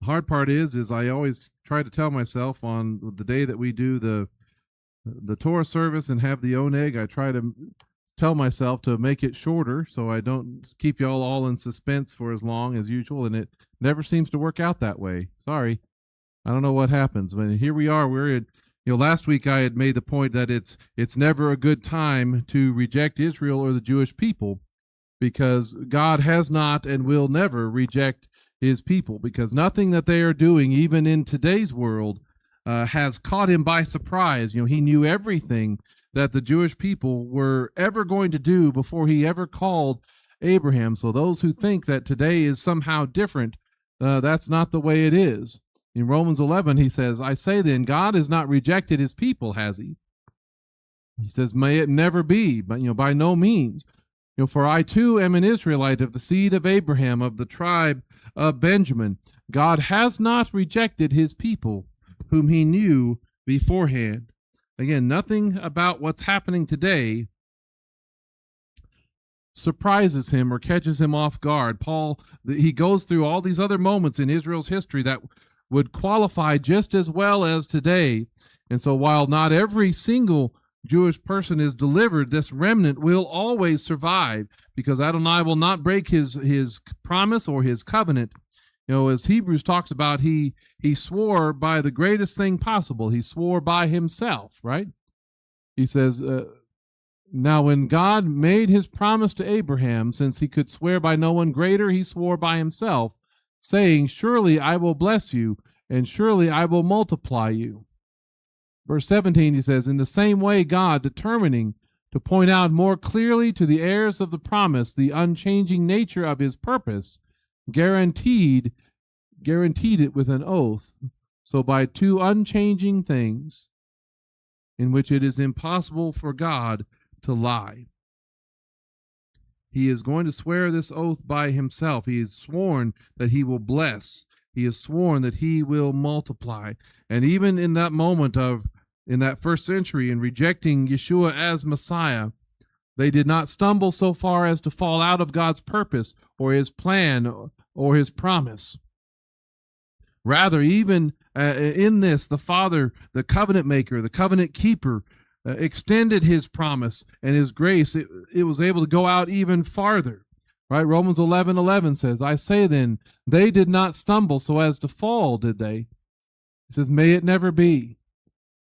hard part is I always try to tell myself on the day that we do the Torah service and have the oneg, I try to tell myself to make it shorter so I don't keep y'all all in suspense for as long as usual, and it never seems to work out that way. Sorry. I don't know what happens. But here we are. We're in, last week I had made the point that it's never a good time to reject Israel or the Jewish people, because God has not and will never reject his people, because nothing that they are doing, even in today's world, has caught him by surprise. He knew everything that the Jewish people were ever going to do before he ever called Abraham. So those who think that today is somehow different, that's not the way it is. In Romans 11, he says, I say then, God has not rejected his people, has he? He says, may it never be, but by no means. For I too am an Israelite of the seed of Abraham, of the tribe of Benjamin. God has not rejected his people, whom he knew beforehand. Again, nothing about what's happening today surprises him or catches him off guard. Paul, he goes through all these other moments in Israel's history that would qualify just as well as today. And so while not every single Jewish person is delivered, this remnant will always survive, because Adonai will not break his promise or his covenant. As Hebrews talks about, he swore by the greatest thing possible. He swore by himself, right? He says, now when God made his promise to Abraham, since he could swear by no one greater, he swore by himself, saying, surely I will bless you, and surely I will multiply you. Verse 17, he says, in the same way God, determining to point out more clearly to the heirs of the promise the unchanging nature of his purpose, guaranteed it with an oath. So by two unchanging things, in which it is impossible for God to lie. He is going to swear this oath by himself. He has sworn that he will bless. He has sworn that he will multiply. And even in that moment in that first century, in rejecting Yeshua as Messiah, they did not stumble so far as to fall out of God's purpose or his plan or his promise. Rather, even in this, the Father, the covenant maker, the covenant keeper, extended his promise and his grace. It was able to go out even farther. Right? Romans 11:11 says, I say then, they did not stumble so as to fall, did they? He says, may it never be.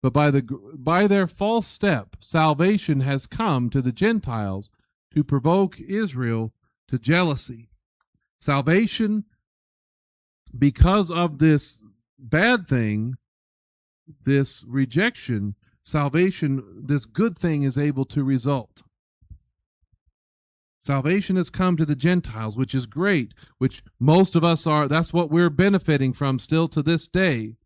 But by their false step, salvation has come to the Gentiles to provoke Israel to jealousy. Salvation, because of this bad thing, this rejection, salvation, this good thing is able to result. Salvation has come to the Gentiles, which is great, which most of us are, that's what we're benefiting from still to this day.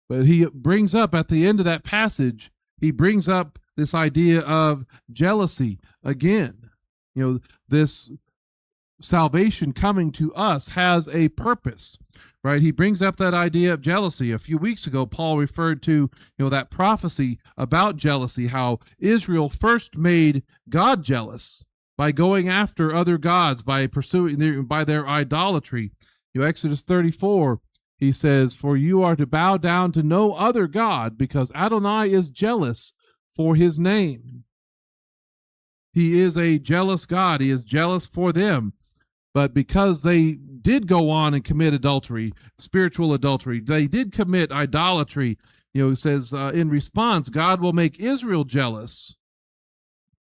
But he brings up at the end of that passage, he brings up this idea of jealousy again. This salvation coming to us has a purpose, right? He brings up that idea of jealousy. A few weeks ago, Paul referred to, that prophecy about jealousy, how Israel first made God jealous by going after other gods, by their idolatry. Exodus 34, he says, for you are to bow down to no other God, because Adonai is jealous for his name. He is a jealous God. He is jealous for them. But because they did go on and commit adultery, spiritual adultery, they did commit idolatry, it says in response, God will make Israel jealous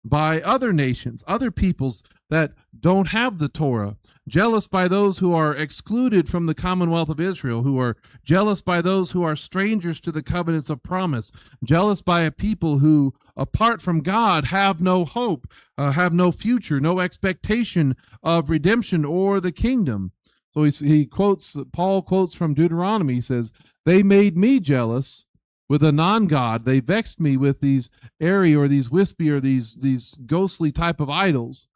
by other nations, other peoples that don't have the Torah, jealous by those who are excluded from the commonwealth of Israel, who are jealous by those who are strangers to the covenants of promise, jealous by a people who, apart from God, have no hope, have no future, no expectation of redemption or the kingdom. So Paul quotes from Deuteronomy. He says, they made me jealous with a non-God. They vexed me with these airy or these wispy or these ghostly type of idols.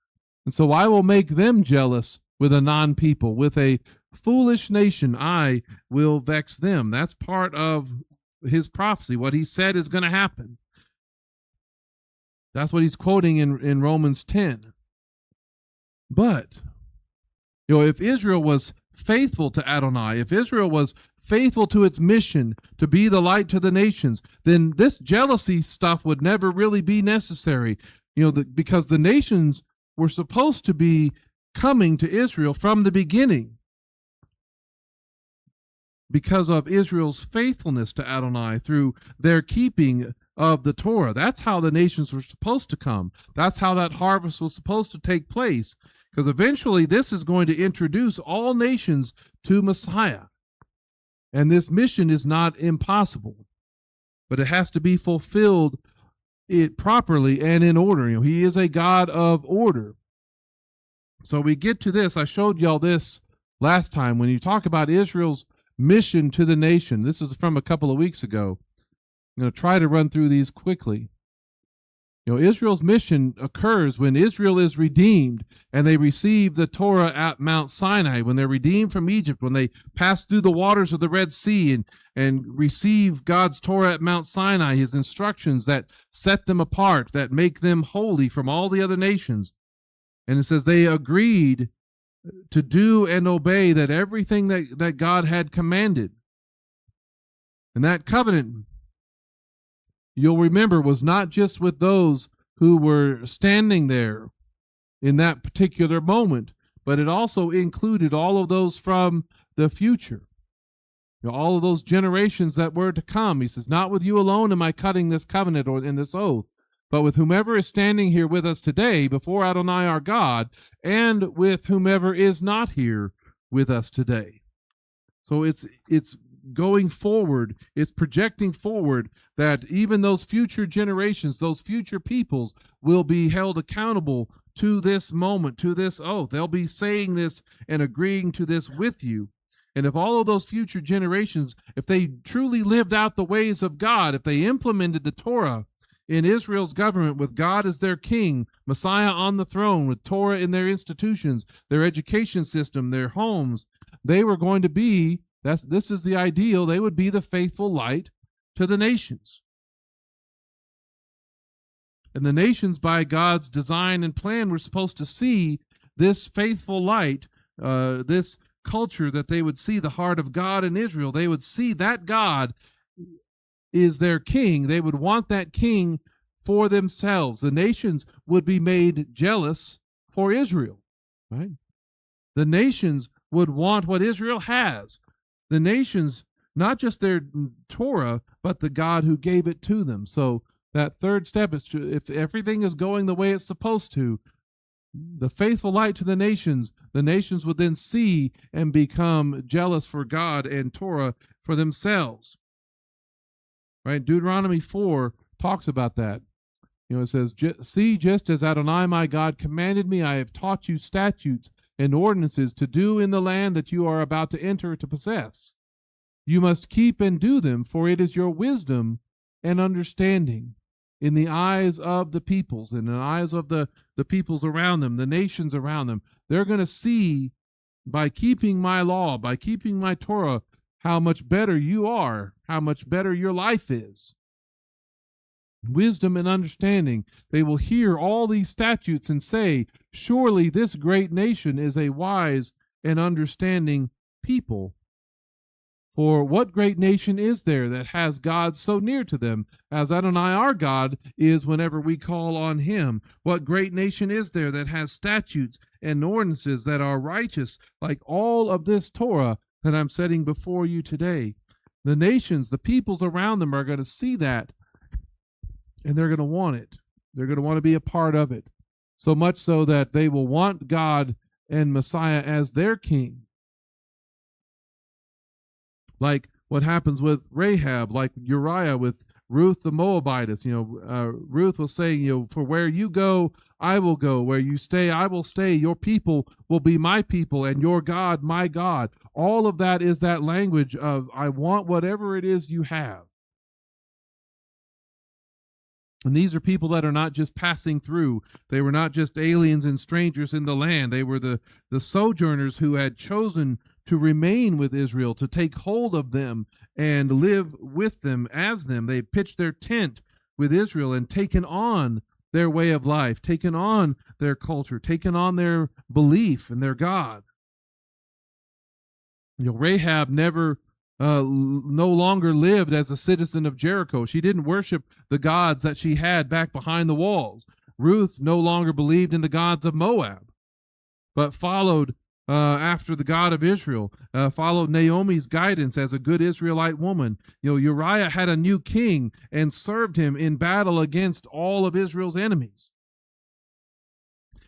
And so I will make them jealous with a non-people. With a foolish nation, I will vex them. That's part of his prophecy, what he said is going to happen. That's what he's quoting in Romans 10. But, if Israel was faithful to Adonai, if Israel was faithful to its mission to be the light to the nations, then this jealousy stuff would never really be necessary. Because the nations were supposed to be coming to Israel from the beginning because of Israel's faithfulness to Adonai through their keeping of the Torah. That's how the nations were supposed to come. That's how that harvest was supposed to take place, because eventually this is going to introduce all nations to Messiah. And this mission is not impossible, but it has to be fulfilled properly and in order. He is a God of order. So we get to this. I showed y'all this last time. When you talk about Israel's mission to the nation, this is from a couple of weeks ago. I'm going to try to run through these quickly. Israel's mission occurs when Israel is redeemed and they receive the Torah at Mount Sinai, when they're redeemed from Egypt, when they pass through the waters of the Red Sea and receive God's Torah at Mount Sinai, his instructions that set them apart, that make them holy from all the other nations. And it says they agreed to do and obey that everything that God had commanded. And that covenant, you'll remember, was not just with those who were standing there in that particular moment, but it also included all of those from the future. All of those generations that were to come. He says, not with you alone am I cutting this covenant or in this oath, but with whomever is standing here with us today before Adonai our God, and with whomever is not here with us today. So it's going forward, it's projecting forward that even those future generations, those future peoples will be held accountable to this moment, to this oath. They'll be saying this and agreeing to this with you. And if all of those future generations, if they truly lived out the ways of God, if they implemented the Torah in Israel's government with God as their king, Messiah on the throne, with Torah in their institutions, their education system, their homes, they were going to be, this is the ideal, they would be the faithful light to the nations. And the nations, by God's design and plan, were supposed to see this faithful light, this culture, that they would see the heart of God in Israel. They would see that God is their king. They would want that king for themselves. The nations would be made jealous for Israel, right? The nations would want what Israel has. The nations, not just their Torah, but the God who gave it to them. So that third step is, if everything is going the way it's supposed to, the faithful light to the nations would then see and become jealous for God and Torah for themselves. Right? Deuteronomy 4 talks about that. It says, see, just as Adonai my God commanded me, I have taught you statutes and ordinances to do in the land that you are about to enter to possess. You must keep and do them, for it is your wisdom and understanding in the eyes of the peoples, in the eyes of the peoples around them, the nations around them. They're going to see, by keeping my law, by keeping my Torah, how much better you are, how much better your life is. Wisdom and understanding. They will hear all these statutes and say, surely this great nation is a wise and understanding people. For what great nation is there that has God so near to them as Adonai our God is whenever we call on him? What great nation is there that has statutes and ordinances that are righteous, like all of this Torah that I'm setting before you today? The nations, the peoples around them are going to see that, and they're going to want it. They're going to want to be a part of it, so much so that they will want God and Messiah as their king. Like what happens with Rahab, like Uriah with Ruth the Moabitess. Ruth was saying, for where you go, I will go. Where you stay, I will stay. Your people will be my people, and your God, my God. All of that is that language of, I want whatever it is you have. And these are people that are not just passing through. They were not just aliens and strangers in the land. They were the sojourners who had chosen to remain with Israel, to take hold of them and live with them as them. They pitched their tent with Israel and taken on their way of life, taken on their culture, taken on their belief in their God. Rahab never, no longer lived as a citizen of Jericho. She didn't worship the gods that she had back behind the walls. Ruth no longer believed in the gods of Moab, but followed after the God of Israel, followed Naomi's guidance as a good Israelite woman. Uriah had a new king and served him in battle against all of Israel's enemies.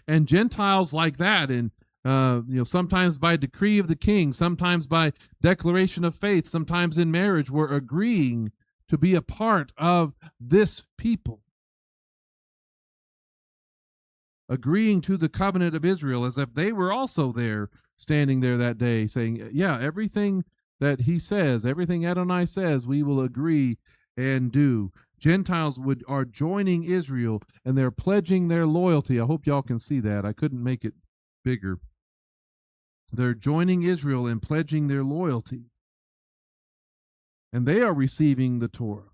And Gentiles like that, and sometimes by decree of the king, sometimes by declaration of faith, sometimes in marriage, were agreeing to be a part of this people, agreeing to the covenant of Israel as if they were also there, standing there that day, saying, yeah, everything that he says, everything Adonai says, we will agree and do. Gentiles are joining Israel, and they're pledging their loyalty. I hope y'all can see that. I couldn't make it bigger. They're joining Israel and pledging their loyalty. And they are receiving the Torah.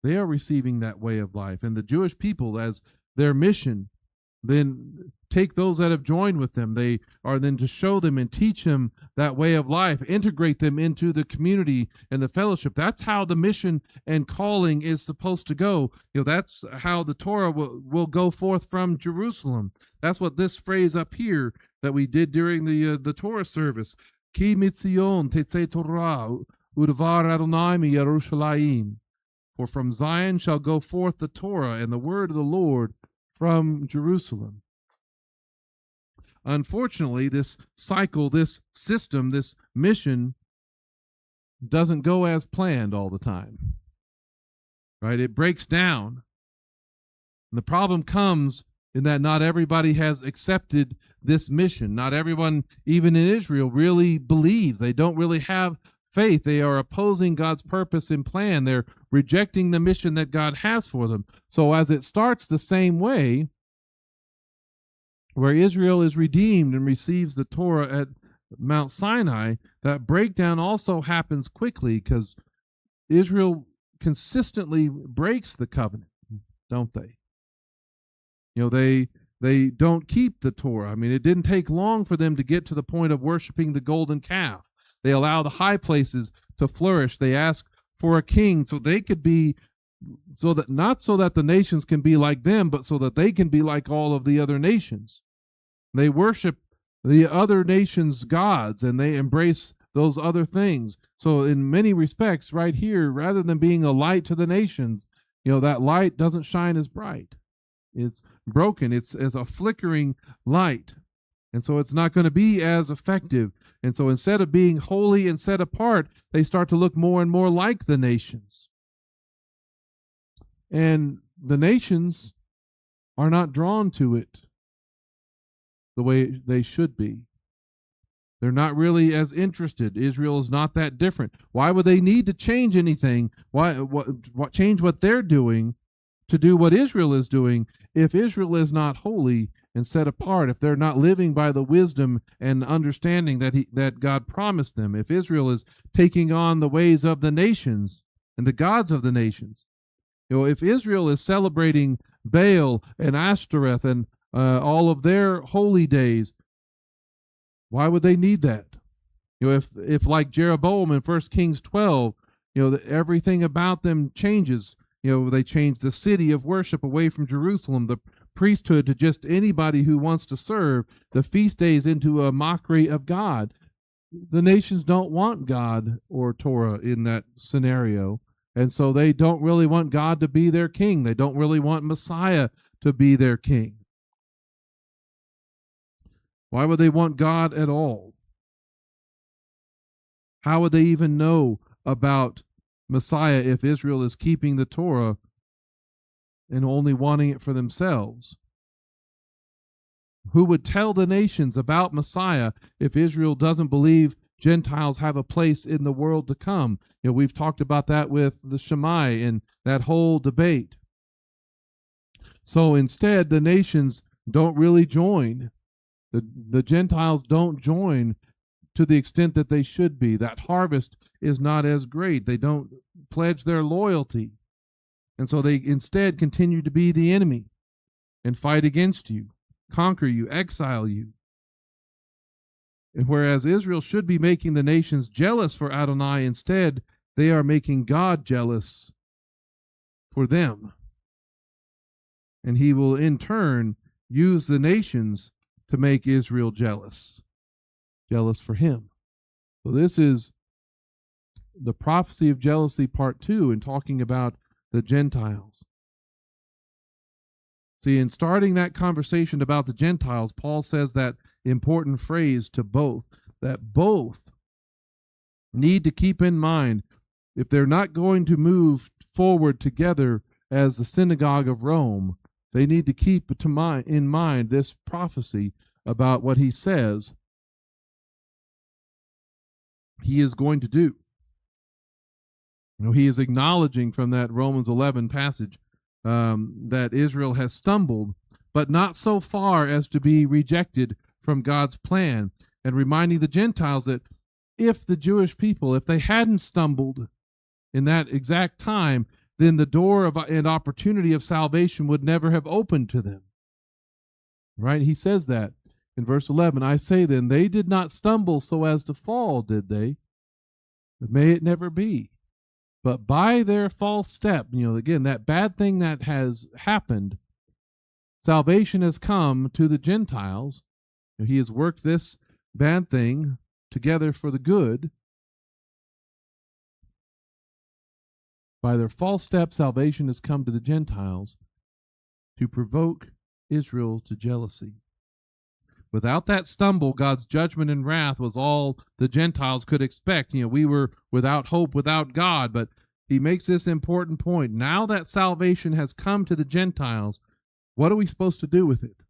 They are receiving that way of life. And the Jewish people, as their mission, then take those that have joined with them. They are then to show them and teach them that way of life, integrate them into the community and the fellowship. That's how the mission and calling is supposed to go. That's how the Torah will go forth from Jerusalem. That's what this phrase up here that we did during the Torah service. Ki mitzion tetzei Torah udvar ADONAI mi Yerushalayim. For from Zion shall go forth the Torah and the word of the Lord from Jerusalem. Unfortunately, this cycle, this system, this mission doesn't go as planned all the time. Right? It breaks down. And the problem comes in that not everybody has accepted this mission. Not everyone, even in Israel, really believes. They don't really have faith. They are opposing God's purpose and plan. They're rejecting the mission that God has for them. So as it starts the same way, where Israel is redeemed and receives the Torah at Mount Sinai, that breakdown also happens quickly because Israel consistently breaks the covenant, don't they? They don't keep the Torah. I mean, it didn't take long for them to get to the point of worshiping the golden calf. They allow the high places to flourish. They ask for a king so they could be, not so that the nations can be like them, but so that they can be like all of the other nations. They worship the other nations' gods and they embrace those other things. So in many respects, right here, rather than being a light to the nations, that light doesn't shine as bright. It's broken. It's a flickering light. And so it's not going to be as effective. And so instead of being holy and set apart, they start to look more and more like the nations. And the nations are not drawn to it the way they should be. They're not really as interested. Israel is not that different. Why would they need to change anything? What change what they're doing to do what Israel is doing if Israel is not holy and set apart, if they're not living by the wisdom and understanding that God promised them, if Israel is taking on the ways of the nations and the gods of the nations, if Israel is celebrating Baal and Ashtoreth and all of their holy days, why would they need that? If like Jeroboam in 1 Kings 12, everything about them changes. They change the city of worship away from Jerusalem, the priesthood to just anybody who wants to serve, the feast days into a mockery of God. The nations don't want God or Torah in that scenario, and so they don't really want God to be their king. They don't really want Messiah to be their king. Why would they want God at all? How would they even know about Messiah if Israel is keeping the Torah and only wanting it for themselves? Who would tell the nations about Messiah if Israel doesn't believe Gentiles have a place in the world to come? We've talked about that with the Shammai and that whole debate. So instead, the nations don't really join. The Gentiles don't join to the extent that they should be. That harvest is not as great. They don't pledge their loyalty. And so they instead continue to be the enemy and fight against you, conquer you, exile you. Whereas Israel should be making the nations jealous for Adonai, instead, they are making God jealous for them. And he will in turn use the nations to make Israel jealous for him. So this is the prophecy of jealousy part 2 in talking about the Gentiles. See, in starting that conversation about the Gentiles, Paul says that important phrase to both, that both need to keep in mind, if they're not going to move forward together as the synagogue of Rome, they need to keep in mind this prophecy about what he says he is going to do. He is acknowledging from that Romans 11 passage that Israel has stumbled, but not so far as to be rejected from God's plan, and reminding the Gentiles that if the Jewish people, if they hadn't stumbled in that exact time, then the door of an opportunity of salvation would never have opened to them. Right? He says that in verse 11, I say then, they did not stumble so as to fall, did they? May it never be. But by their false step, again, that bad thing that has happened, salvation has come to the Gentiles. He has worked this bad thing together for the good. By their false step, salvation has come to the Gentiles to provoke Israel to jealousy. Without that stumble, God's judgment and wrath was all the Gentiles could expect. We were without hope, without God, but he makes this important point. Now that salvation has come to the Gentiles, what are we supposed to do with it?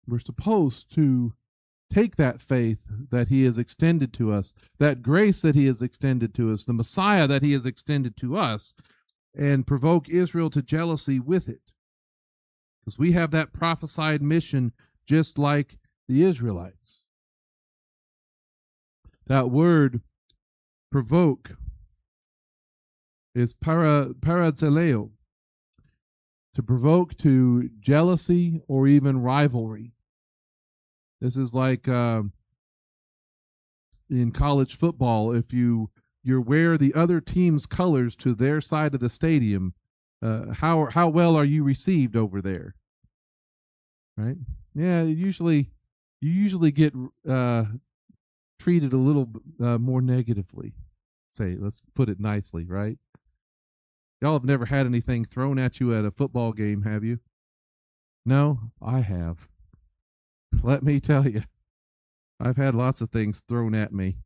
We're supposed to take that faith that he has extended to us, that grace that he has extended to us, the Messiah that he has extended to us, and provoke Israel to jealousy with it. Because we have that prophesied mission just like the Israelites. That word provoke is parazaleo, to provoke to jealousy or even rivalry. This is like in college football, if you wear the other team's colors to their side of the stadium, how well are you received over there? Right? Yeah, you usually get treated a little more negatively. Let's put it nicely, right? Y'all have never had anything thrown at you at a football game, have you? No, I have. Let me tell you, I've had lots of things thrown at me.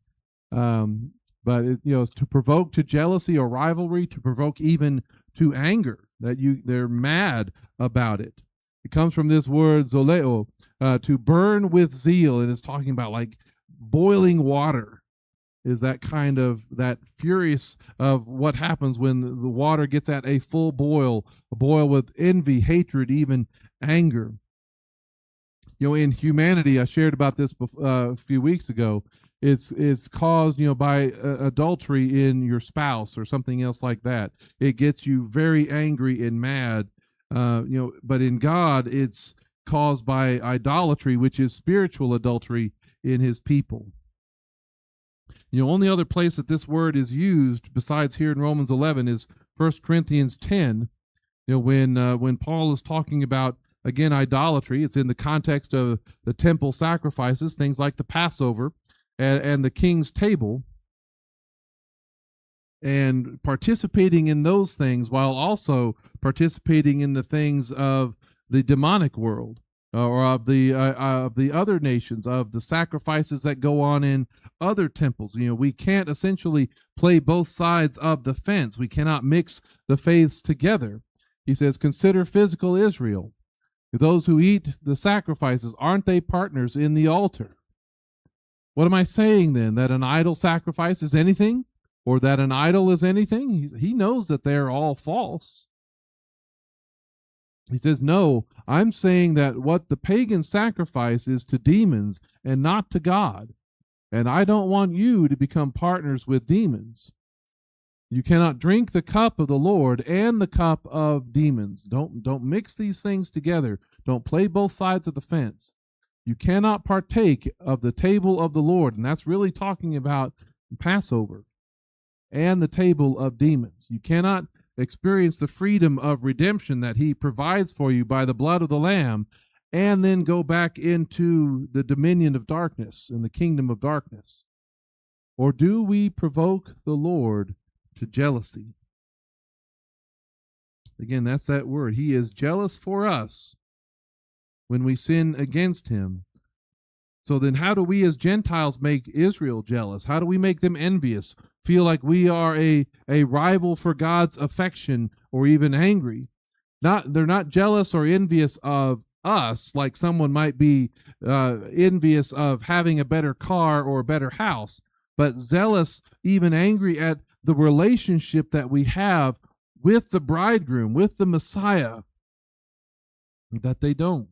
But to provoke to jealousy or rivalry, to provoke even to anger, that they're mad about it. It comes from this word zoleo, to burn with zeal, and it's talking about like boiling water. Is that kind of that furious of what happens when the water gets at a full boil, a boil with envy, hatred, even anger. In humanity, I shared about this a few weeks ago. It's caused, by adultery in your spouse or something else like that. It gets you very angry and mad. But in God, it's caused by idolatry, which is spiritual adultery in his people. Only other place that this word is used besides here in Romans 11 is 1 Corinthians 10. When Paul is talking about, again, idolatry, it's in the context of the temple sacrifices, things like the Passover and the king's table, and participating in those things while also participating in the things of the demonic world, or of the other nations, of the sacrifices that go on in other temples. We can't essentially play both sides of the fence. We cannot mix the faiths together. He says, consider physical Israel. Those who eat the sacrifices, aren't they partners in the altar? What am I saying then? That an idol sacrifice is anything? Or that an idol is anything? He knows that they're all false. He says, no, I'm saying that what the pagan sacrifice is to demons and not to God. And I don't want you to become partners with demons. You cannot drink the cup of the Lord and the cup of demons. Don't mix these things together. Don't play both sides of the fence. You cannot partake of the table of the Lord, and that's really talking about Passover and the table of demons. You cannot experience the freedom of redemption that he provides for you by the blood of the Lamb and then go back into the dominion of darkness and the kingdom of darkness. Or do we provoke the Lord to jealousy? Again, that's that word. He is jealous for us when we sin against him. So then how do we as Gentiles make Israel jealous? How do we make them envious, feel like we are a rival for God's affection, or even angry? They're not jealous or envious of us like someone might be envious of having a better car or a better house, but zealous, even angry at the relationship that we have with the bridegroom, with the Messiah, that they don't.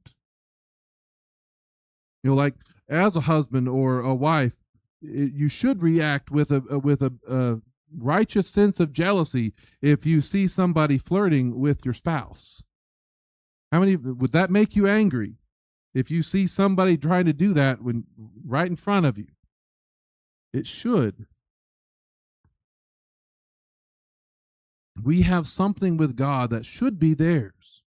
Like as a husband or a wife, you should react with a righteous sense of jealousy if you see somebody flirting with your spouse. How many would that make you angry if you see somebody trying to do that when right in front of you? It should. We have something with God that should be theirs,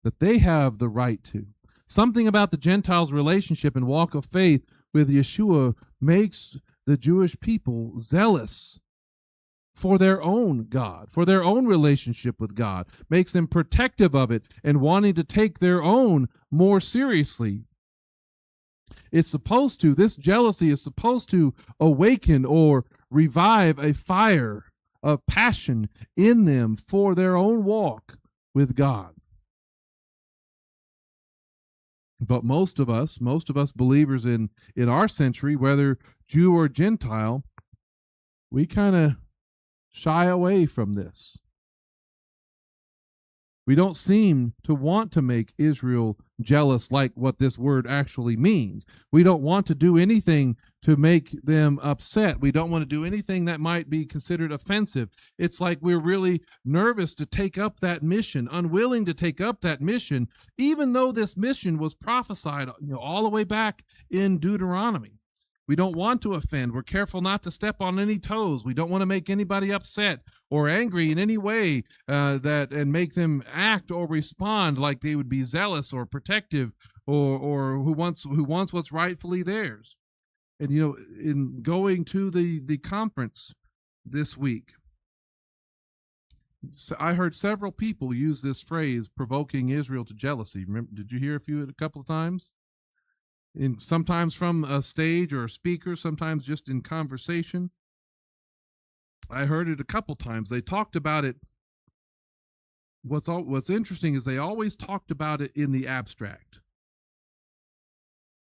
that they have the right to. Something about the Gentiles' relationship and walk of faith with Yeshua makes the Jewish people zealous for their own God, for their own relationship with God, makes them protective of it and wanting to take their own more seriously. This jealousy is supposed to awaken or revive a fire of passion in them for their own walk with God. But most of us believers in our century, whether Jew or Gentile, we kind of shy away from this. We don't seem to want to make Israel jealous like what this word actually means. We don't want to do anything to make them upset. We don't want to do anything that might be considered offensive. It's like we're really nervous to take up that mission, unwilling to take up that mission, even though this mission was prophesied, all the way back in Deuteronomy. We don't want to offend. We're careful not to step on any toes. We don't want to make anybody upset or angry in any way and make them act or respond like they would be zealous or protective or who wants what's rightfully theirs. And in going to the conference this week, so I heard several people use this phrase, provoking Israel to jealousy. Remember, did you hear a couple of times? Sometimes from a stage or a speaker, sometimes just in conversation. I heard it a couple times. They talked about it. What's interesting is they always talked about it in the abstract.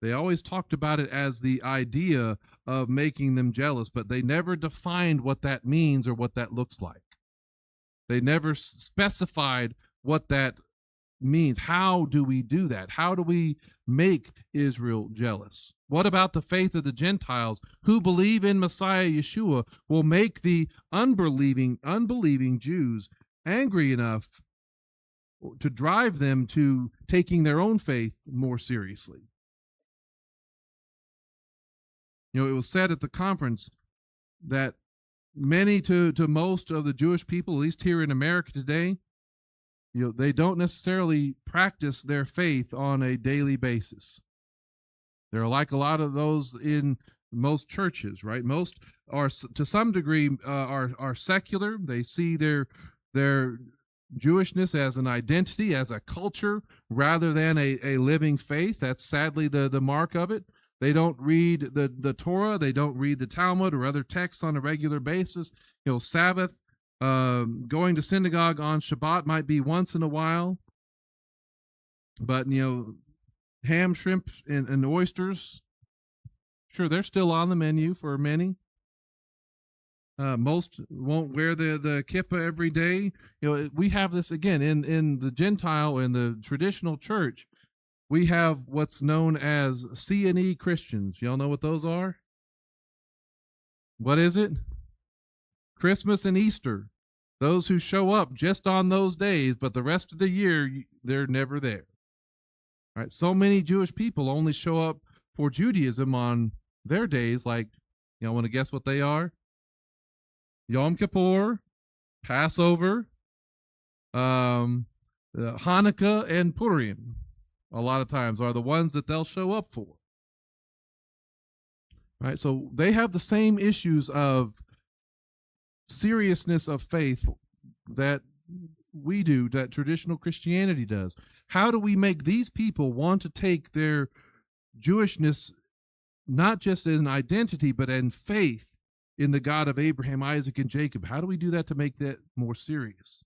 They always talked about it as the idea of making them jealous, but they never defined what that means or what that looks like. They never specified what that means. How do we do that? How do we make Israel jealous? What about the faith of the Gentiles who believe in Messiah Yeshua will make the unbelieving Jews angry enough to drive them to taking their own faith more seriously? It was said at the conference that many to most of the Jewish people, at least here in America today, they don't necessarily practice their faith on a daily basis. They're like a lot of those in most churches, right? Most are, to some degree, are secular. They see their Jewishness as an identity, as a culture, rather than a living faith. That's sadly the mark of it. They don't read the Torah. They don't read the Talmud or other texts on a regular basis. Sabbath, going to synagogue on Shabbat might be once in a while, but ham, shrimp, and oysters, sure, they're still on the menu for many. Most won't wear the kippah every day. We have this again in the Gentile and the traditional church. We have what's known as C&E Christians. Y'all know what those are? What is it? Christmas and Easter. Those who show up just on those days, but the rest of the year, they're never there. Right? So many Jewish people only show up for Judaism on their days, like, want to guess what they are? Yom Kippur, Passover, Hanukkah, and Purim, a lot of times, are the ones that they'll show up for. Right? So they have the same issues of seriousness of faith that we do, that traditional Christianity does. How do we make these people want to take their Jewishness not just as an identity, but in faith in the God of Abraham, Isaac, and Jacob? How do we do that to make that more serious?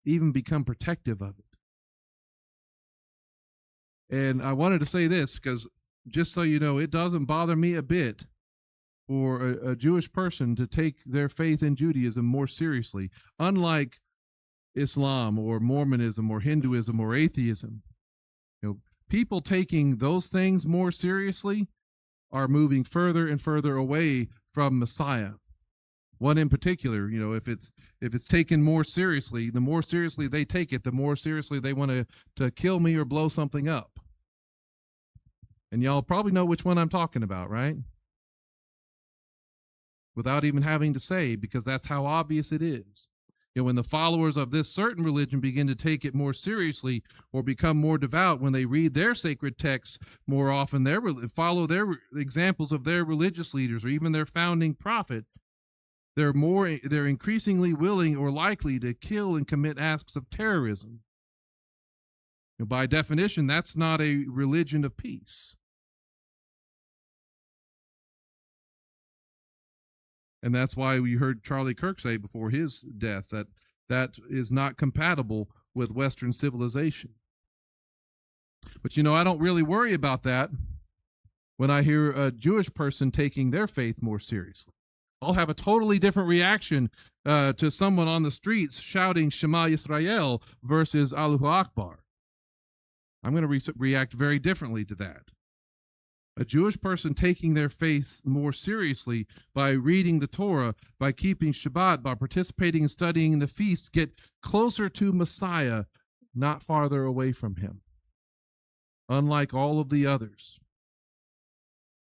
Even become protective of it? And I wanted to say this because, just so you know, it doesn't bother me a bit for a Jewish person to take their faith in Judaism more seriously, unlike Islam or Mormonism or Hinduism or atheism. People taking those things more seriously are moving further and further away from Messiah. One in particular, if it's taken more seriously, the more seriously they take it, the more seriously they want to kill me or blow something up. And y'all probably know which one I'm talking about, right? Without even having to say, because that's how obvious it is. When the followers of this certain religion begin to take it more seriously or become more devout, when they read their sacred texts more often, follow their examples of their religious leaders or even their founding prophet, they're increasingly willing or likely to kill and commit acts of terrorism. By definition, that's not a religion of peace. And that's why we heard Charlie Kirk say before his death that is not compatible with Western civilization. But I don't really worry about that when I hear a Jewish person taking their faith more seriously. I'll have a totally different reaction to someone on the streets shouting Shema Yisrael versus Allahu Akbar. I'm going to react very differently to that. A Jewish person taking their faith more seriously by reading the Torah, by keeping Shabbat, by participating and studying in the feasts, get closer to Messiah, not farther away from him, unlike all of the others.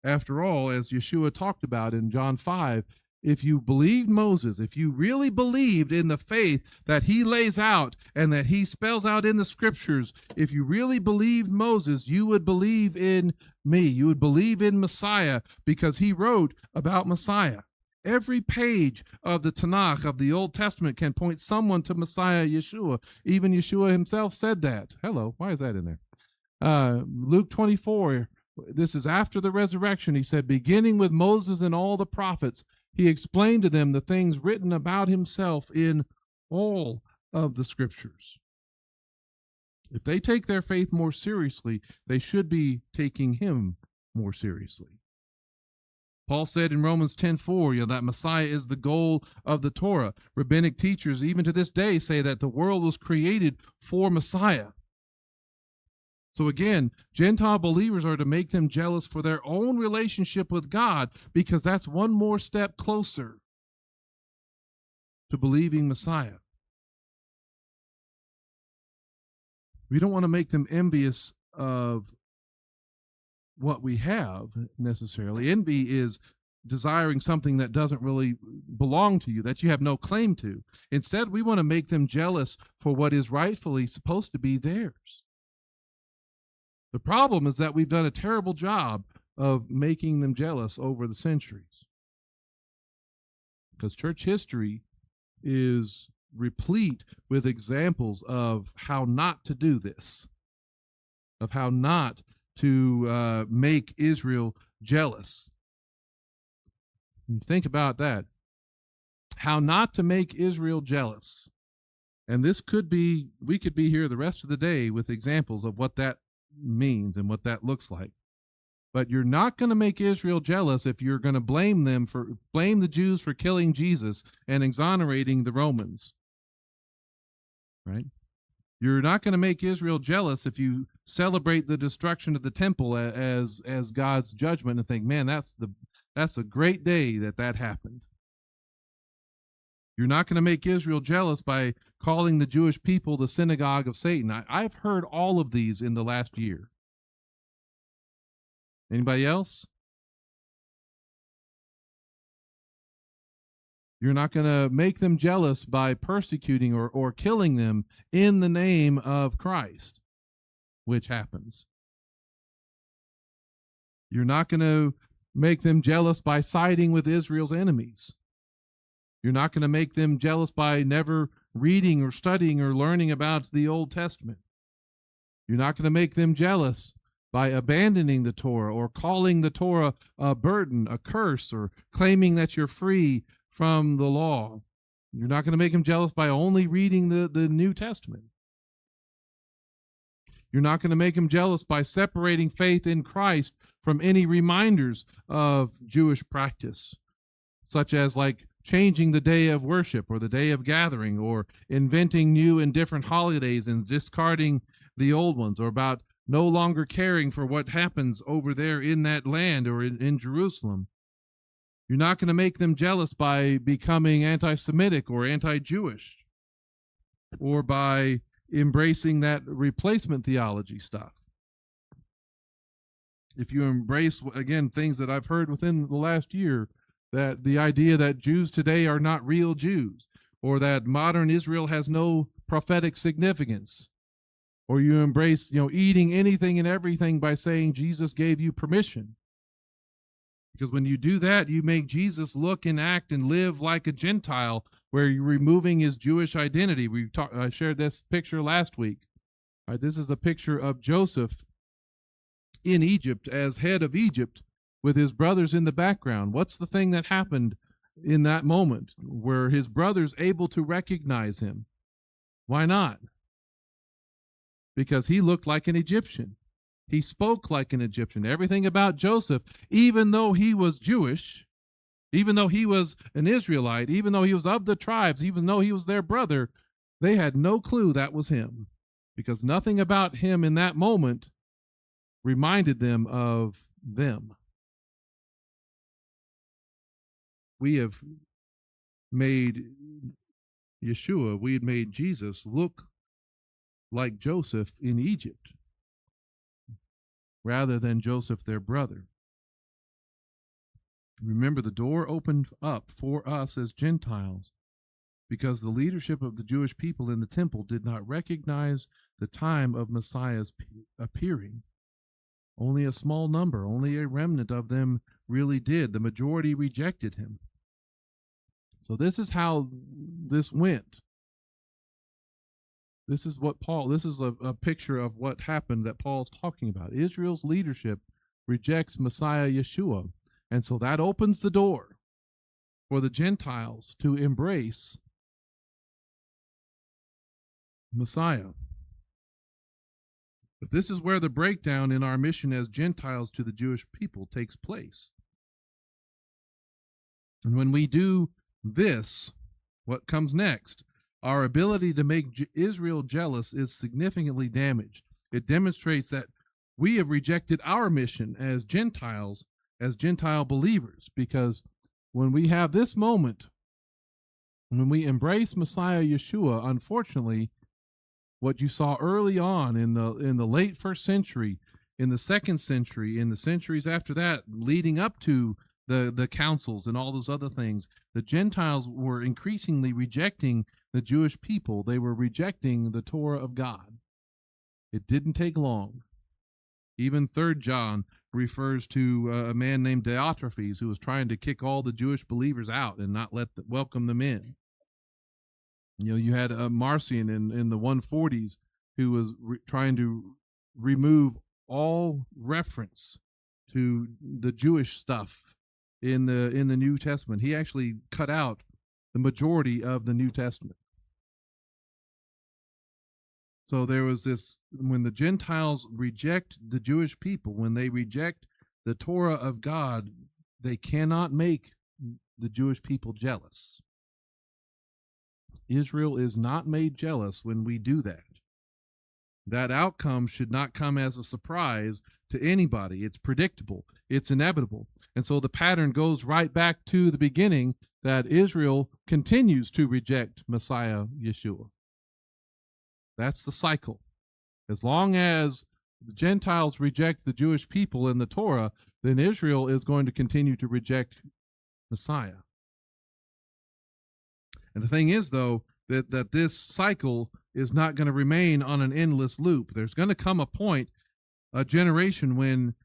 After all, as Yeshua talked about in John 5, if you believed Moses, if you really believed in the faith that he lays out and that he spells out in the scriptures, if you really believed Moses, you would believe in me. You would believe in Messiah because he wrote about Messiah. Every page of the Tanakh, of the Old Testament, can point someone to Messiah Yeshua. Even Yeshua himself said that. Hello, why is that in there? Luke 24, this is after the resurrection. He said, beginning with Moses and all the prophets, he explained to them the things written about himself in all of the scriptures. If they take their faith more seriously, they should be taking him more seriously. Paul said in Romans 10:4, that Messiah is the goal of the Torah. Rabbinic teachers, even to this day, say that the world was created for Messiah. So again, Gentile believers are to make them jealous for their own relationship with God, because that's one more step closer to believing Messiah. We don't want to make them envious of what we have necessarily. Envy is desiring something that doesn't really belong to you, that you have no claim to. Instead, we want to make them jealous for what is rightfully supposed to be theirs. The problem is that we've done a terrible job of making them jealous over the centuries. Because church history is replete with examples of how not to do this, of how not to make Israel jealous. Think about that. How not to make Israel jealous. And this could be, we could be here the rest of the day with examples of what that means and what that looks like. But you're not going to make Israel jealous if you're going to blame the Jews for killing Jesus and exonerating the Romans. Right? You're not going to make Israel jealous if you celebrate the destruction of the temple as God's judgment and think, man, that's a great day that happened. You're not going to make Israel jealous by calling the Jewish people the synagogue of Satan. I've heard all of these in the last year. Anybody else? You're not going to make them jealous by persecuting or killing them in the name of Christ, which happens. You're not going to make them jealous by siding with Israel's enemies. You're not going to make them jealous by never reading or studying or learning about the Old Testament. You're not going to make them jealous by abandoning the Torah or calling the Torah a burden, a curse, or claiming that you're free from the law. You're not going to make them jealous by only reading the New Testament. You're not going to make them jealous by separating faith in Christ from any reminders of Jewish practice, such as like changing the day of worship or the day of gathering, or inventing new and different holidays and discarding the old ones, or about no longer caring for what happens over there in that land or in Jerusalem. You're not going to make them jealous by becoming anti-Semitic or anti-Jewish, or by embracing that replacement theology stuff. If you embrace, again, things that I've heard within the last year, that the idea that Jews today are not real Jews, or that modern Israel has no prophetic significance, or you embrace, eating anything and everything by saying Jesus gave you permission. Because when you do that, you make Jesus look and act and live like a Gentile, where you're removing his Jewish identity. I shared this picture last week. All right, this is a picture of Joseph in Egypt as head of Egypt, with his brothers in the background. What's the thing that happened in that moment where his brothers able to recognize him? Why not? Because he looked like an Egyptian. He spoke like an Egyptian. Everything about Joseph, even though he was Jewish, even though he was an Israelite, even though he was of the tribes, even though he was their brother, they had no clue that was him, because nothing about him in that moment reminded them of them. We have made Yeshua, we had made Jesus look like Joseph in Egypt, rather than Joseph, their brother. Remember, the door opened up for us as Gentiles because the leadership of the Jewish people in the temple did not recognize the time of Messiah's appearing. Only a small number, only a remnant of them really did. The majority rejected him. So this is how this went. This is a picture of what happened that Paul's talking about. Israel's leadership rejects Messiah Yeshua. And so that opens the door for the Gentiles to embrace Messiah. But this is where the breakdown in our mission as Gentiles to the Jewish people takes place. And when we do this, what comes next? Our ability to make Israel jealous is significantly damaged. It demonstrates that we have rejected our mission as Gentiles, as Gentile believers, because when we have this moment, when we embrace Messiah Yeshua, unfortunately, what you saw early on in the late first century, in the second century, in the centuries after that, leading up to the councils and all those other things, the Gentiles were increasingly rejecting the Jewish people. They were rejecting the Torah of God. It didn't take long. Even 3 John refers to a man named Diotrephes who was trying to kick all the Jewish believers out and not welcome them in. You had Marcion in the 140s who was trying to remove all reference to the Jewish stuff in the New Testament. He actually cut out the majority of the New Testament. So there was this, when the Gentiles reject the Jewish people, when they reject the Torah of God, they cannot make the Jewish people jealous. Israel is not made jealous when we do that. That outcome should not come as a surprise to anybody. It's predictable. It's inevitable. And so the pattern goes right back to the beginning that Israel continues to reject Messiah Yeshua. That's the cycle. As long as the Gentiles reject the Jewish people in the Torah, then Israel is going to continue to reject Messiah. And the thing is, though, that this cycle is not going to remain on an endless loop. There's going to come a point, a generation, when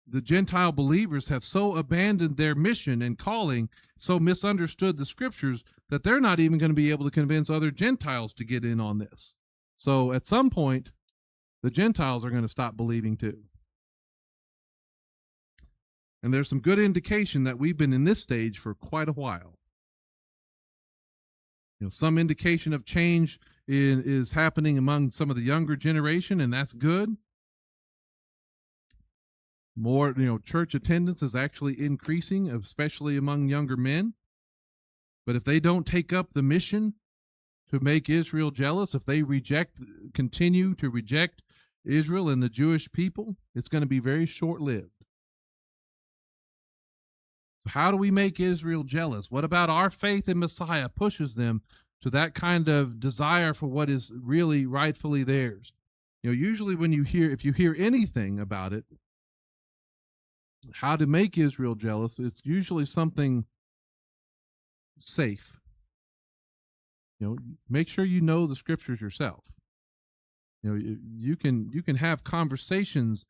the Gentile believers have so abandoned their mission and calling, so misunderstood the scriptures, that they're not even going to be able to convince other Gentiles to get in on this. So at some point, the Gentiles are going to stop believing too. And there's some good indication that we've been in this stage for quite a while. Some indication of change is happening among some of the younger generation, and that's good. More, church attendance is actually increasing, especially among younger men. But if they don't take up the mission to make Israel jealous, if they continue to reject Israel and the Jewish people, it's going to be very short-lived. So how do we make Israel jealous? What about our faith in Messiah pushes them to that kind of desire for what is really rightfully theirs? Usually if you hear anything about it, how to make Israel jealous, it's usually something safe. Make sure you know the scriptures yourself. You can have conversations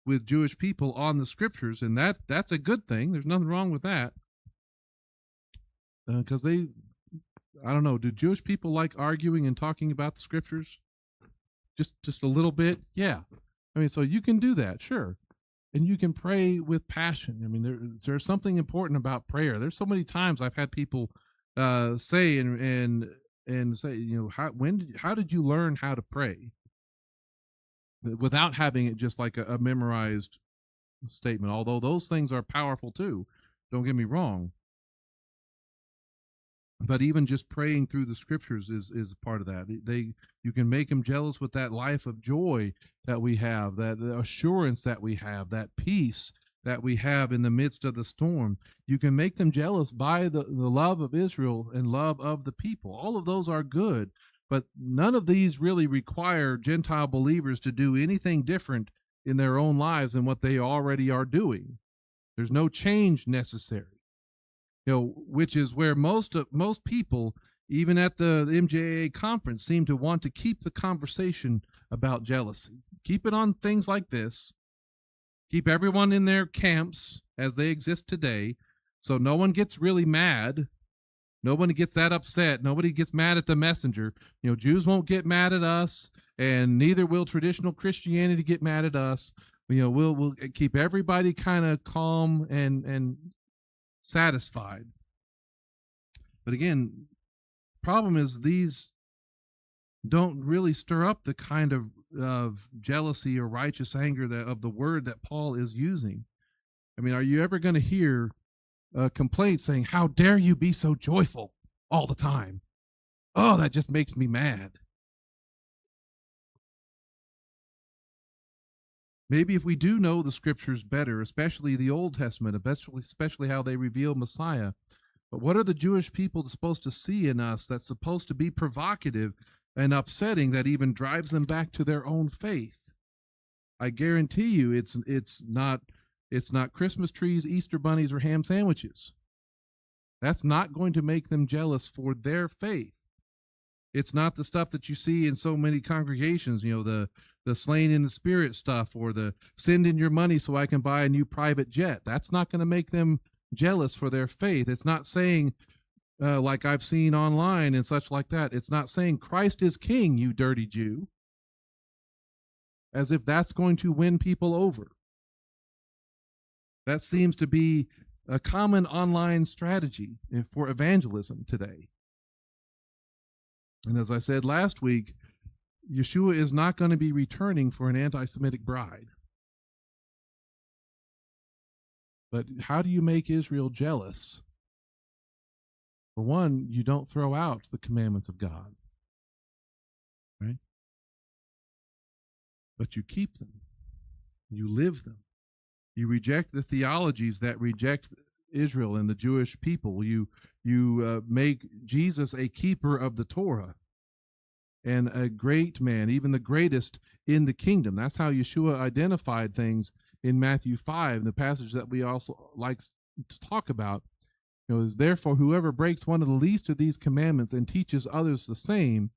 with Jewish people on the scriptures, and that's a good thing. There's nothing wrong with that. Because I don't know, do Jewish people like arguing and talking about the scriptures? Just a little bit? Yeah. So you can do that, sure. And you can pray with passion. There's something important about prayer. There's so many times I've had people say and say, how did you learn how to pray? Without having it just like a memorized statement, although those things are powerful too. Don't get me wrong. But even just praying through the scriptures is part of that. You can make them jealous with that life of joy that we have, that the assurance that we have, that peace that we have in the midst of the storm. You can make them jealous by the love of Israel and love of the people. All of those are good, but none of these really require Gentile believers to do anything different in their own lives than what they already are doing. There's no change necessary. Which is where most people, even at the MJAA conference, seem to want to keep the conversation about jealousy. Keep it on things like this. Keep everyone in their camps as they exist today, so no one gets really mad. Nobody gets that upset. Nobody gets mad at the messenger. Jews won't get mad at us, and neither will traditional Christianity get mad at us. We'll keep everybody kind of calm and satisfied. But again, problem is these don't really stir up the kind of jealousy or righteous anger of the word that Paul is using. Are you ever going to hear a complaint saying, "How dare you be so joyful all the time? Oh, that just makes me mad." Maybe if we do know the scriptures better, especially the Old Testament, especially how they reveal Messiah, but what are the Jewish people supposed to see in us that's supposed to be provocative and upsetting that even drives them back to their own faith? I guarantee you it's not Christmas trees, Easter bunnies, or ham sandwiches. That's not going to make them jealous for their faith. It's not the stuff that you see in so many congregations, the slain in the spirit stuff, or the send in your money so I can buy a new private jet. That's not going to make them jealous for their faith. It's not saying, like I've seen online and such like that, it's not saying Christ is king, you dirty Jew, as if that's going to win people over. That seems to be a common online strategy for evangelism today. And as I said last week, Yeshua is not going to be returning for an anti-Semitic bride. But how do you make Israel jealous? For one, you don't throw out the commandments of God, right? But you keep them. You live them. You reject the theologies that reject Israel and the Jewish people. You You make Jesus a keeper of the Torah and a great man, even the greatest in the kingdom. That's how Yeshua identified things in Matthew 5, the passage that we also like to talk about. Is therefore whoever breaks one of the least of these commandments and teaches others the same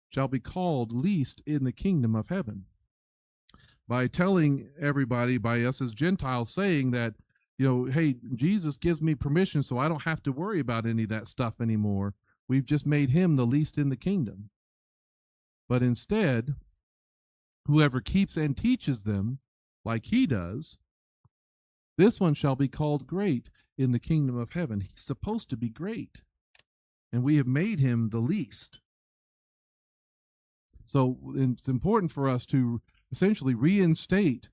shall be called least in the kingdom of heaven. By telling everybody, by us as Gentiles, saying that, hey, Jesus gives me permission so I don't have to worry about any of that stuff anymore. We've just made him the least in the kingdom. But instead, whoever keeps and teaches them like he does, this one shall be called great in the kingdom of heaven. He's supposed to be great, and we have made him the least. So it's important for us to essentially reinstate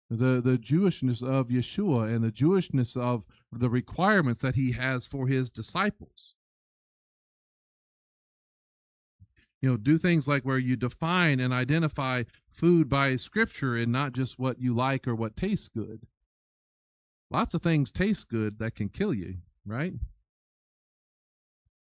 the Jewishness of Yeshua and the Jewishness of the requirements that he has for his disciples. Do things like where you define and identify food by Scripture and not just what you like or what tastes good. Lots of things taste good that can kill you, right?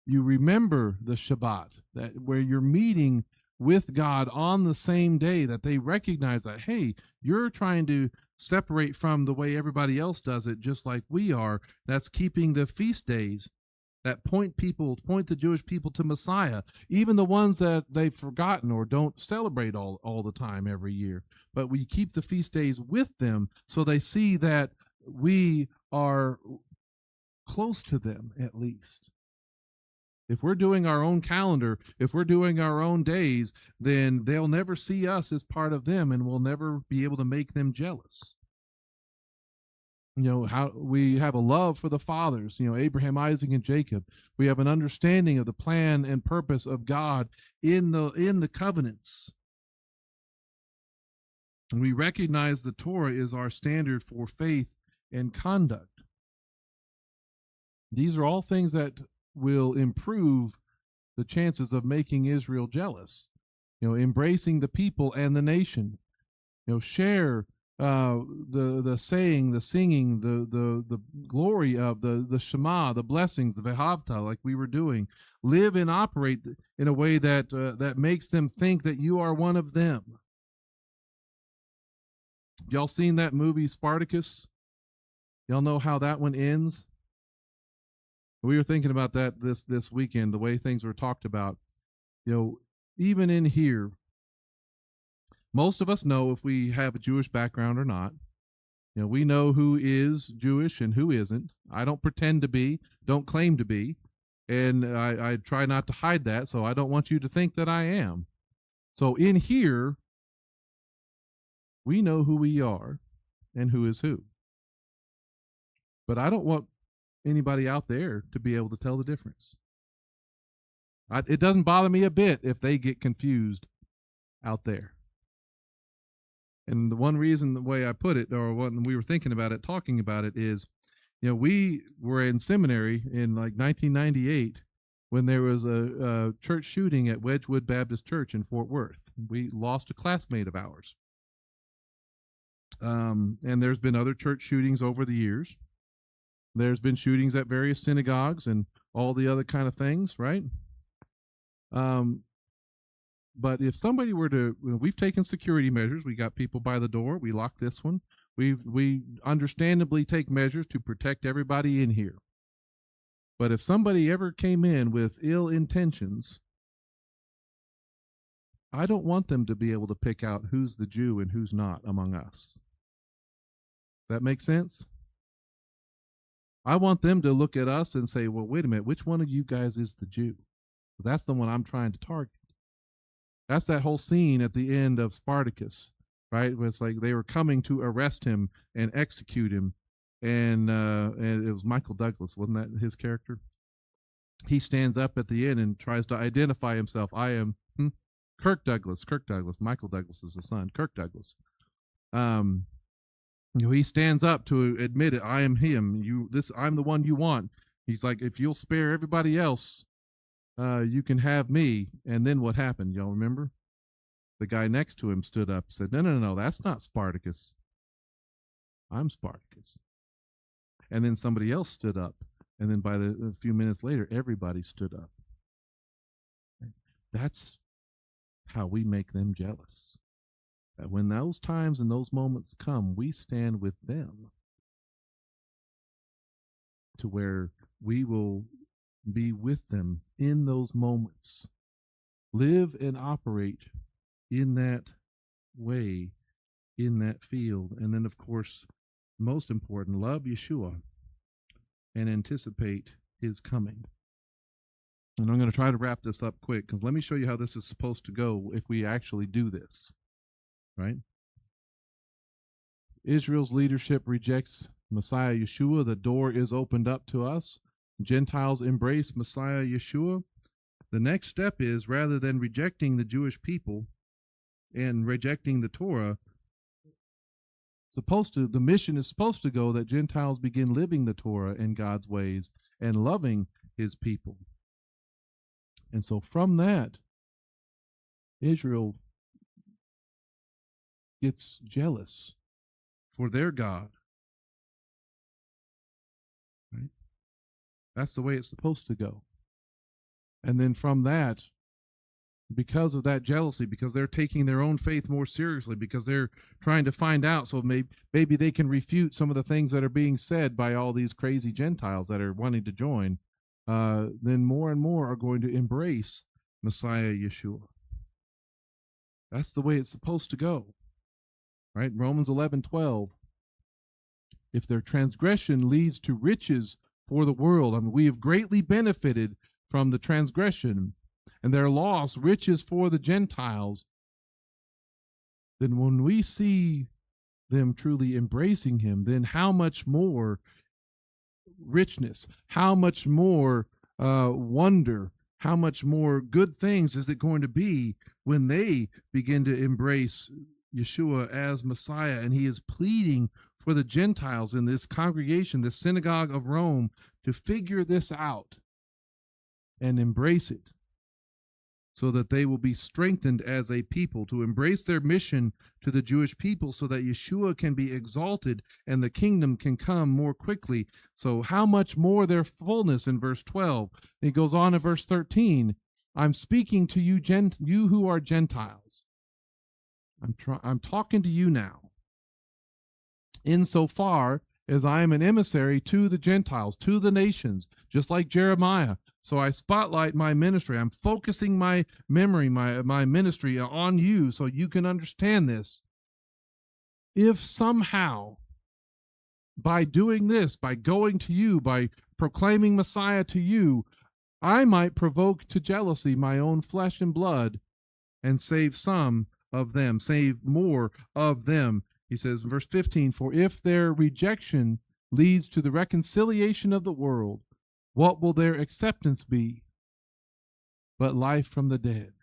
You remember the Shabbat, that where you're meeting with God on the same day, that they recognize that, hey, you're trying to separate from the way everybody else does it, just like we are. That's keeping the feast days that point the Jewish people to Messiah, even the ones that they've forgotten or don't celebrate all the time every year. But we keep the feast days with them so they see that we are close to them at least. If we're doing our own calendar, if we're doing our own days, then they'll never see us as part of them, and we'll never be able to make them jealous. How we have a love for the fathers, Abraham, Isaac, and Jacob. We have an understanding of the plan and purpose of God in the covenants. And we recognize the Torah is our standard for faith and conduct. These are all things that will improve the chances of making Israel jealous. Embracing the people and the nation. Share the saying, the singing, the glory of the Shema, the blessings, the Vehavta, like we were doing. Live and operate in a way that makes them think that you are one of them. Y'all seen that movie Spartacus? Y'all know how that one ends? We were thinking about that this weekend, the way things were talked about. Even in here, most of us know if we have a Jewish background or not. We know who is Jewish and who isn't. I don't pretend to be, don't claim to be, and I try not to hide that, so I don't want you to think that I am. So in here, we know who we are and who is who. But I don't want anybody out there to be able to tell the difference. It doesn't bother me a bit if they get confused out there. And the one reason, the way I put it, or when we were thinking about it, talking about it, is, we were in seminary in like 1998 when there was a church shooting at Wedgwood Baptist Church in Fort Worth. We lost a classmate of ours. And there's been other church shootings over the years. There's been shootings at various synagogues and all the other kind of things, right? But if somebody were to, we've taken security measures. We got people by the door. We locked this one. We understandably take measures to protect everybody in here. But if somebody ever came in with ill intentions, I don't want them to be able to pick out who's the Jew and who's not among us. That makes sense? I want them to look at us and say, well, wait a minute, which one of you guys is the Jew? Because that's the one I'm trying to target. That's that whole scene at the end of Spartacus, right? Where it's like they were coming to arrest him and execute him. And it was Michael Douglas, wasn't that his character? He stands up at the end and tries to identify himself. I am Kirk Douglas. Michael Douglas is the son. Kirk Douglas. He stands up to admit it. I am him. I'm the one you want. He's like, if you'll spare everybody else, you can have me. And then what happened? Y'all remember? The guy next to him stood up and said, no, that's not Spartacus. I'm Spartacus. And then somebody else stood up And then a few minutes later, everybody stood up. That's how we make them jealous. That when those times and those moments come, we stand with them to where we will be with them in those moments. Live and operate in that way, in that field. And then, of course, most important, love Yeshua and anticipate his coming. And I'm going to try to wrap this up quick, because let me show you how this is supposed to go if we actually do this, right? Israel's leadership rejects Messiah Yeshua. The door is opened up to us. Gentiles embrace Messiah Yeshua. The next step is, rather than rejecting the Jewish people and rejecting the Torah, the mission is supposed to go that Gentiles begin living the Torah and God's ways and loving his people. And so from that, Israel gets jealous for their God. Right? That's the way it's supposed to go. And then from that, because of that jealousy, because they're taking their own faith more seriously, because they're trying to find out, so maybe they can refute some of the things that are being said by all these crazy Gentiles that are wanting to join, then more and more are going to embrace Messiah Yeshua. That's the way it's supposed to go, right? Romans 11:12. If their transgression leads to riches for the world, I mean, we have greatly benefited from the transgression, and their loss, riches for the Gentiles, then when we see them truly embracing him, then how much more richness, how much more wonder, how much more good things is it going to be when they begin to embrace Yeshua as Messiah, and he is pleading for the Gentiles in this congregation, this synagogue of Rome, to figure this out and embrace it, so that they will be strengthened as a people to embrace their mission to the Jewish people, so that Yeshua can be exalted and the kingdom can come more quickly. So how much more their fullness in verse 12. It goes on in verse 13. I'm speaking to you, you who are Gentiles. I'm talking to you now. Insofar as I am an emissary to the Gentiles, to the nations, just like Jeremiah. So I spotlight my ministry. I'm focusing my memory, my ministry on you so you can understand this. If somehow, by doing this, by going to you, by proclaiming Messiah to you, I might provoke to jealousy my own flesh and blood and save some of them, save more of them. He says in verse 15, for if their rejection leads to the reconciliation of the world, what will their acceptance be but life from the dead?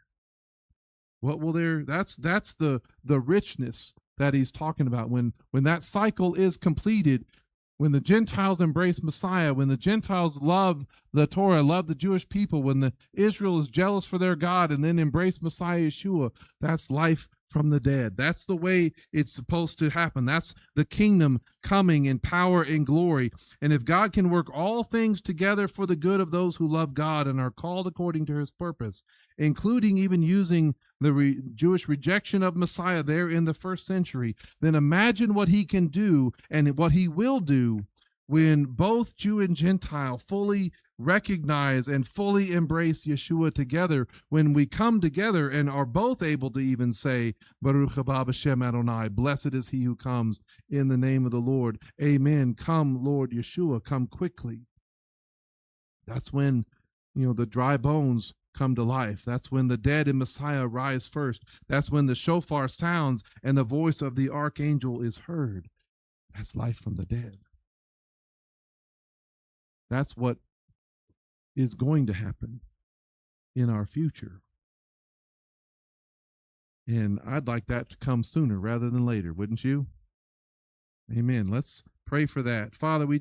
What will that's the richness that he's talking about. When that cycle is completed, when the Gentiles embrace Messiah, when the Gentiles love the Torah, love the Jewish people, when the Israel is jealous for their God and then embrace Messiah Yeshua, that's life from the dead. That's the way it's supposed to happen. That's the kingdom coming in power and glory. And if God can work all things together for the good of those who love God and are called according to his purpose, including even using the Jewish rejection of Messiah there in the first century, then imagine what he can do and what he will do when both Jew and Gentile fully recognize and fully embrace Yeshua together, when we come together and are both able to even say, Baruch haba b'shem ADONAI, blessed is he who comes in the name of the Lord. Amen. Come, Lord Yeshua, come quickly. That's when, the dry bones come to life. That's when the dead in Messiah rise first. That's when the shofar sounds and the voice of the archangel is heard. That's life from the dead. That's what is going to happen in our future. And I'd like that to come sooner rather than later, wouldn't you? Amen. Let's pray for that. Father, we